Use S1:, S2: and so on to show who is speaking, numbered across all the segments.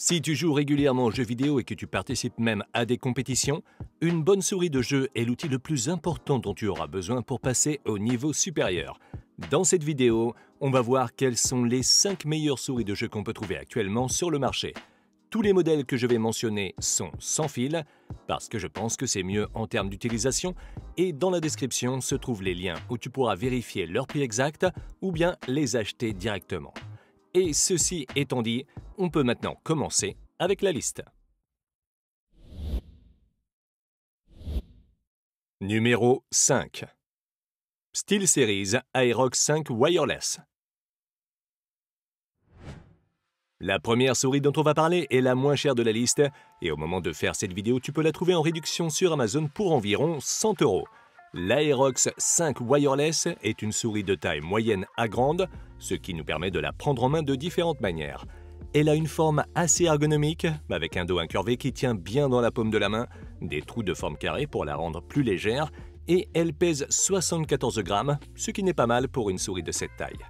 S1: Si tu joues régulièrement aux jeux vidéo et que tu participes même à des compétitions, une bonne souris de jeu est l'outil le plus important dont tu auras besoin pour passer au niveau supérieur. Dans cette vidéo, on va voir quelles sont les 5 meilleures souris de jeu qu'on peut trouver actuellement sur le marché. Tous les modèles que je vais mentionner sont sans fil, parce que je pense que c'est mieux en termes d'utilisation, et dans la description se trouvent les liens où tu pourras vérifier leur prix exact ou bien les acheter directement. Et ceci étant dit, on peut maintenant commencer avec la liste. Numéro 5. SteelSeries Aerox 5 Wireless. La première souris dont on va parler est la moins chère de la liste, et au moment de faire cette vidéo, tu peux la trouver en réduction sur Amazon pour environ 100 €. L'Aerox 5 Wireless est une souris de taille moyenne à grande, ce qui nous permet de la prendre en main de différentes manières. Elle a une forme assez ergonomique, avec un dos incurvé qui tient bien dans la paume de la main, des trous de forme carrée pour la rendre plus légère, et elle pèse 74 grammes, ce qui n'est pas mal pour une souris de cette taille.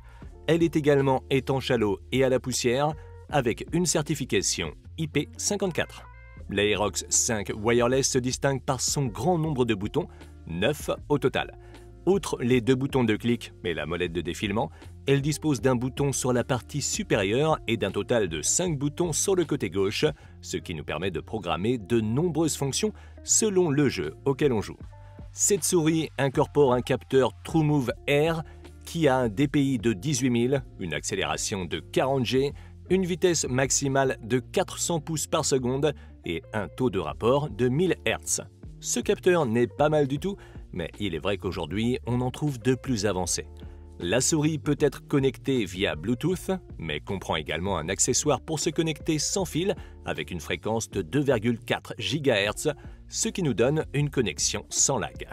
S1: Elle est également étanche à l'eau et à la poussière, avec une certification IP54. L'Aerox 5 Wireless se distingue par son grand nombre de boutons, 9 au total. Outre les 2 boutons de clic et la molette de défilement, elle dispose d'un bouton sur la partie supérieure et d'un total de 5 boutons sur le côté gauche, ce qui nous permet de programmer de nombreuses fonctions selon le jeu auquel on joue. Cette souris incorpore un capteur TrueMove Air qui a un DPI de 18 000, une accélération de 40 G, une vitesse maximale de 400 pouces par seconde et un taux de rapport de 1000 Hz. Ce capteur n'est pas mal du tout, mais il est vrai qu'aujourd'hui, on en trouve de plus avancés. La souris peut être connectée via Bluetooth, mais comprend également un accessoire pour se connecter sans fil avec une fréquence de 2,4 GHz, ce qui nous donne une connexion sans lag.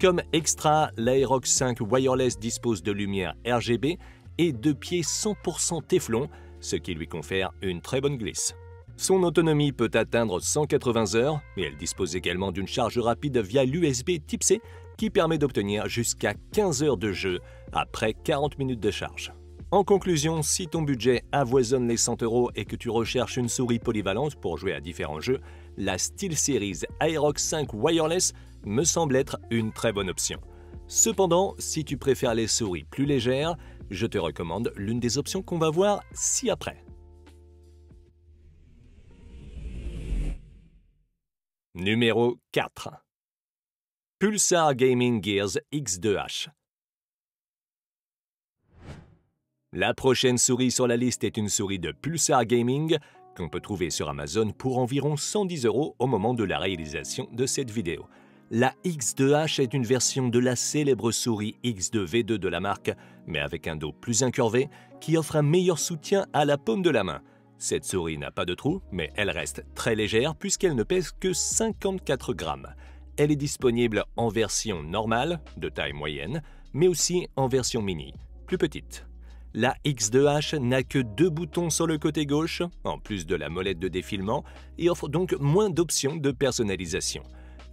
S1: Comme extra, l'Aerox 5 Wireless dispose de lumière RGB et de pieds 100% Téflon, ce qui lui confère une très bonne glisse. Son autonomie peut atteindre 180 heures et elle dispose également d'une charge rapide via l'USB Type-C qui permet d'obtenir jusqu'à 15 heures de jeu après 40 minutes de charge. En conclusion, si ton budget avoisine les 100 € et que tu recherches une souris polyvalente pour jouer à différents jeux, la SteelSeries Aerox 5 Wireless me semble être une très bonne option. Cependant, si tu préfères les souris plus légères, je te recommande l'une des options qu'on va voir ci-après. Numéro 4. Pulsar Gaming Gears X2H. La prochaine souris sur la liste est une souris de Pulsar Gaming qu'on peut trouver sur Amazon pour environ 110 € au moment de la réalisation de cette vidéo. La X2H est une version de la célèbre souris X2V2 de la marque, mais avec un dos plus incurvé qui offre un meilleur soutien à la paume de la main. Cette souris n'a pas de trou, mais elle reste très légère puisqu'elle ne pèse que 54 grammes. Elle est disponible en version normale, de taille moyenne, mais aussi en version mini, plus petite. La X2H n'a que 2 boutons sur le côté gauche, en plus de la molette de défilement, et offre donc moins d'options de personnalisation.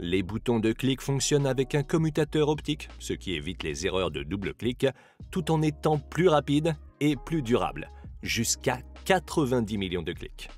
S1: Les boutons de clic fonctionnent avec un commutateur optique, ce qui évite les erreurs de double clic, tout en étant plus rapide et plus durable, jusqu'à 90 millions de clics.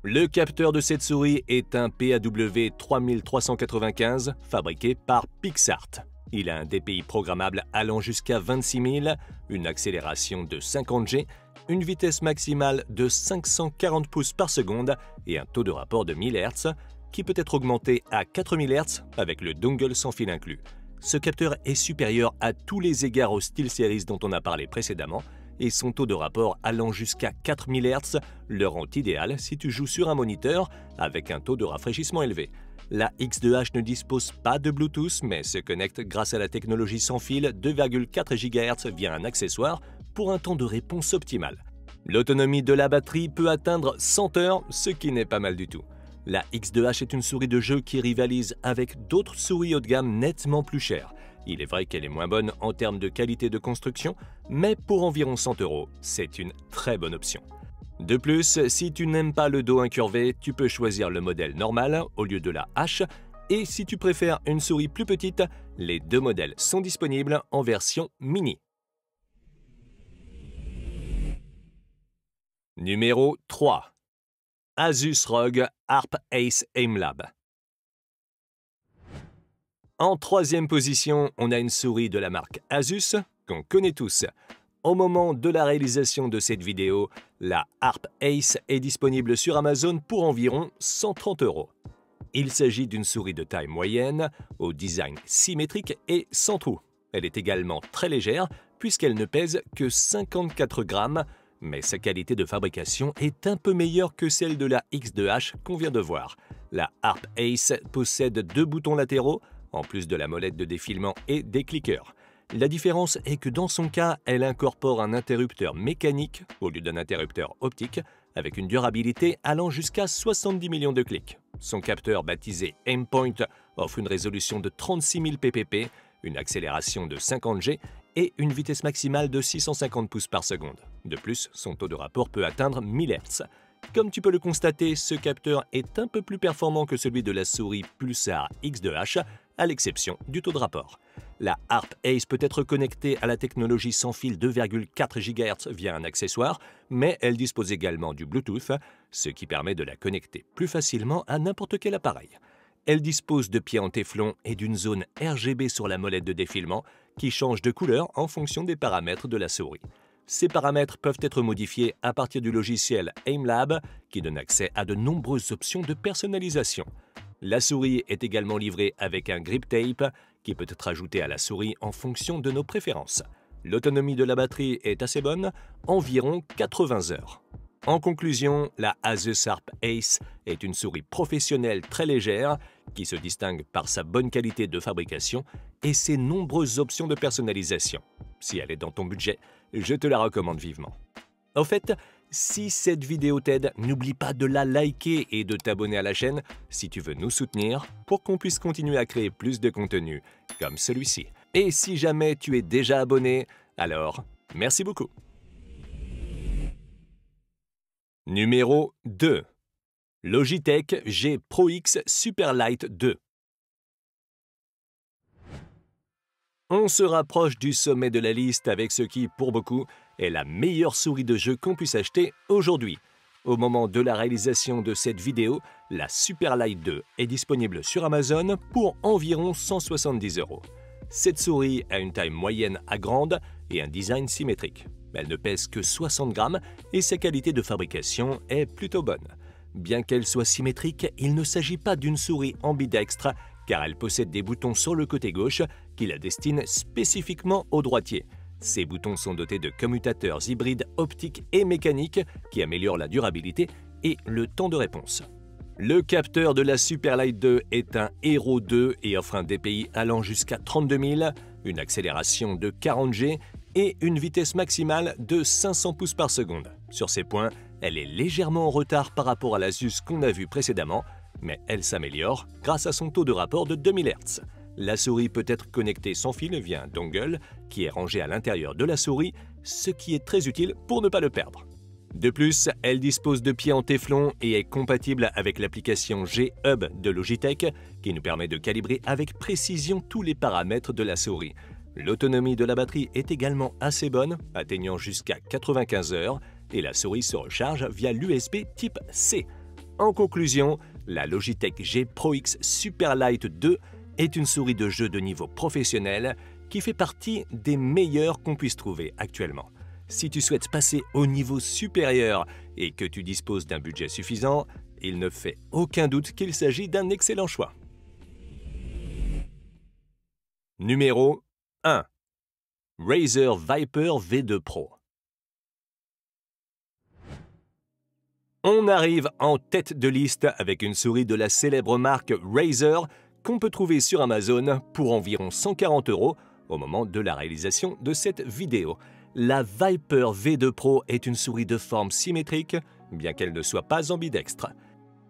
S1: Le capteur de cette souris est un PAW 3395 fabriqué par PixArt. Il a un DPI programmable allant jusqu'à 26 000, une accélération de 50 G, une vitesse maximale de 540 pouces par seconde et un taux de rapport de 1000 Hz qui peut être augmenté à 4000 Hz avec le dongle sans fil inclus. Ce capteur est supérieur à tous les égards au SteelSeries dont on a parlé précédemment et son taux de rapport allant jusqu'à 4000 Hz le rend idéal si tu joues sur un moniteur avec un taux de rafraîchissement élevé. La X2H ne dispose pas de Bluetooth mais se connecte grâce à la technologie sans fil 2,4 GHz via un accessoire pour un temps de réponse optimal. L'autonomie de la batterie peut atteindre 100 heures, ce qui n'est pas mal du tout. La X2H est une souris de jeu qui rivalise avec d'autres souris haut de gamme nettement plus chères. Il est vrai qu'elle est moins bonne en termes de qualité de construction, mais pour environ 100 €, c'est une très bonne option. De plus, si tu n'aimes pas le dos incurvé, tu peux choisir le modèle normal au lieu de la H, et si tu préfères une souris plus petite, les 2 modèles sont disponibles en version mini. Numéro 3. Asus ROG Harp Ace AimLab. En troisième position, on a une souris de la marque Asus qu'on connaît tous. Au moment de la réalisation de cette vidéo, la Harp Ace est disponible sur Amazon pour environ 130 €. Il s'agit d'une souris de taille moyenne, au design symétrique et sans trou. Elle est également très légère puisqu'elle ne pèse que 54 grammes, mais sa qualité de fabrication est un peu meilleure que celle de la X2H qu'on vient de voir. La Harp Ace possède 2 boutons latéraux, en plus de la molette de défilement et des cliqueurs. La différence est que dans son cas, elle incorpore un interrupteur mécanique au lieu d'un interrupteur optique, avec une durabilité allant jusqu'à 70 millions de clics. Son capteur baptisé Aimpoint offre une résolution de 36 000 pp, une accélération de 50 G et une vitesse maximale de 650 pouces par seconde. De plus, son taux de rapport peut atteindre 1000 Hz. Comme tu peux le constater, ce capteur est un peu plus performant que celui de la souris Pulsar X2H, à l'exception du taux de rapport. La Harp Ace peut être connectée à la technologie sans fil 2,4 GHz via un accessoire, mais elle dispose également du Bluetooth, ce qui permet de la connecter plus facilement à n'importe quel appareil. Elle dispose de pieds en téflon et d'une zone RGB sur la molette de défilement qui change de couleur en fonction des paramètres de la souris. Ces paramètres peuvent être modifiés à partir du logiciel AimLab qui donne accès à de nombreuses options de personnalisation. La souris est également livrée avec un grip tape qui peut être ajouté à la souris en fonction de nos préférences. L'autonomie de la batterie est assez bonne, environ 80 heures. En conclusion, la Asus Harp Ace est une souris professionnelle très légère qui se distingue par sa bonne qualité de fabrication et ses nombreuses options de personnalisation. Si elle est dans ton budget, je te la recommande vivement. Au fait, si cette vidéo t'aide, n'oublie pas de la liker et de t'abonner à la chaîne si tu veux nous soutenir pour qu'on puisse continuer à créer plus de contenu comme celui-ci. Et si jamais tu es déjà abonné, alors merci beaucoup. Numéro 2. Logitech G Pro X Superlight 2. On se rapproche du sommet de la liste avec ce qui, pour beaucoup, est la meilleure souris de jeu qu'on puisse acheter aujourd'hui. Au moment de la réalisation de cette vidéo, la Superlight 2 est disponible sur Amazon pour environ 170 €. Cette souris a une taille moyenne à grande et un design symétrique. Elle ne pèse que 60 grammes et sa qualité de fabrication est plutôt bonne. Bien qu'elle soit symétrique, il ne s'agit pas d'une souris ambidextre car elle possède des boutons sur le côté gauche qui la destinent spécifiquement aux droitiers. Ces boutons sont dotés de commutateurs hybrides optiques et mécaniques qui améliorent la durabilité et le temps de réponse. Le capteur de la Superlight 2 est un Hero 2 et offre un DPI allant jusqu'à 32 000, une accélération de 40 G et une vitesse maximale de 500 pouces par seconde. Sur ces points, elle est légèrement en retard par rapport à l'Asus qu'on a vu précédemment, mais elle s'améliore grâce à son taux de rapport de 2000 Hz. La souris peut être connectée sans fil via un dongle qui est rangé à l'intérieur de la souris, ce qui est très utile pour ne pas le perdre. De plus, elle dispose de pieds en téflon et est compatible avec l'application G-Hub de Logitech qui nous permet de calibrer avec précision tous les paramètres de la souris. L'autonomie de la batterie est également assez bonne, atteignant jusqu'à 95 heures, et la souris se recharge via l'USB type C. En conclusion, la Logitech G Pro X Superlight 2 est une souris de jeu de niveau professionnel qui fait partie des meilleures qu'on puisse trouver actuellement. Si tu souhaites passer au niveau supérieur et que tu disposes d'un budget suffisant, il ne fait aucun doute qu'il s'agit d'un excellent choix. Numéro 1. Razer Viper V2 Pro. On arrive en tête de liste avec une souris de la célèbre marque Razer qu'on peut trouver sur Amazon pour environ 140 € au moment de la réalisation de cette vidéo. La Viper V2 Pro est une souris de forme symétrique, bien qu'elle ne soit pas ambidextre.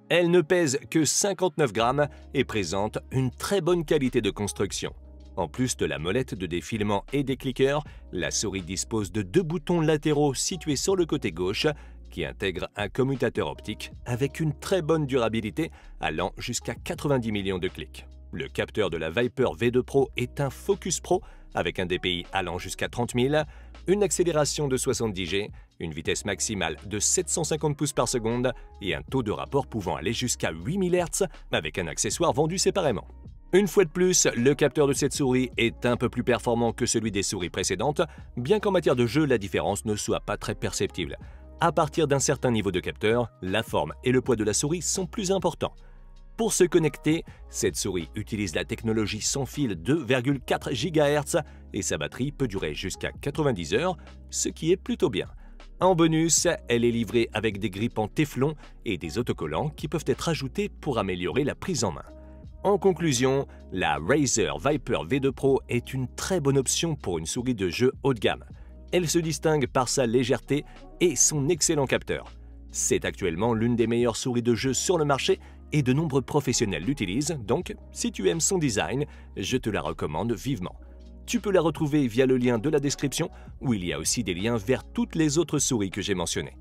S1: Elle ne pèse que 59 grammes et présente une très bonne qualité de construction. En plus de la molette de défilement et des cliqueurs, la souris dispose de 2 boutons latéraux situés sur le côté gauche qui intègrent un commutateur optique avec une très bonne durabilité allant jusqu'à 90 millions de clics. Le capteur de la Viper V2 Pro est un Focus Pro avec un DPI allant jusqu'à 30 000, une accélération de 70 G une vitesse maximale de 750 pouces par seconde et un taux de rapport pouvant aller jusqu'à 8000 Hz avec un accessoire vendu séparément. Une fois de plus, le capteur de cette souris est un peu plus performant que celui des souris précédentes, bien qu'en matière de jeu, la différence ne soit pas très perceptible. À partir d'un certain niveau de capteur, la forme et le poids de la souris sont plus importants. Pour se connecter, cette souris utilise la technologie sans fil 2,4 GHz et sa batterie peut durer jusqu'à 90 heures, ce qui est plutôt bien. En bonus, elle est livrée avec des grippes en téflon et des autocollants qui peuvent être ajoutés pour améliorer la prise en main. En conclusion, la Razer Viper V2 Pro est une très bonne option pour une souris de jeu haut de gamme. Elle se distingue par sa légèreté et son excellent capteur. C'est actuellement l'une des meilleures souris de jeu sur le marché et de nombreux professionnels l'utilisent, donc si tu aimes son design, je te la recommande vivement. Tu peux la retrouver via le lien de la description où il y a aussi des liens vers toutes les autres souris que j'ai mentionnées.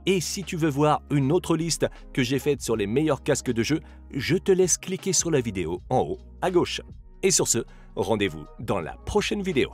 S1: Et si tu veux voir une autre liste que j'ai faite sur les meilleurs casques de jeu, je te laisse cliquer sur la vidéo en haut à gauche. Et sur ce, rendez-vous dans la prochaine vidéo.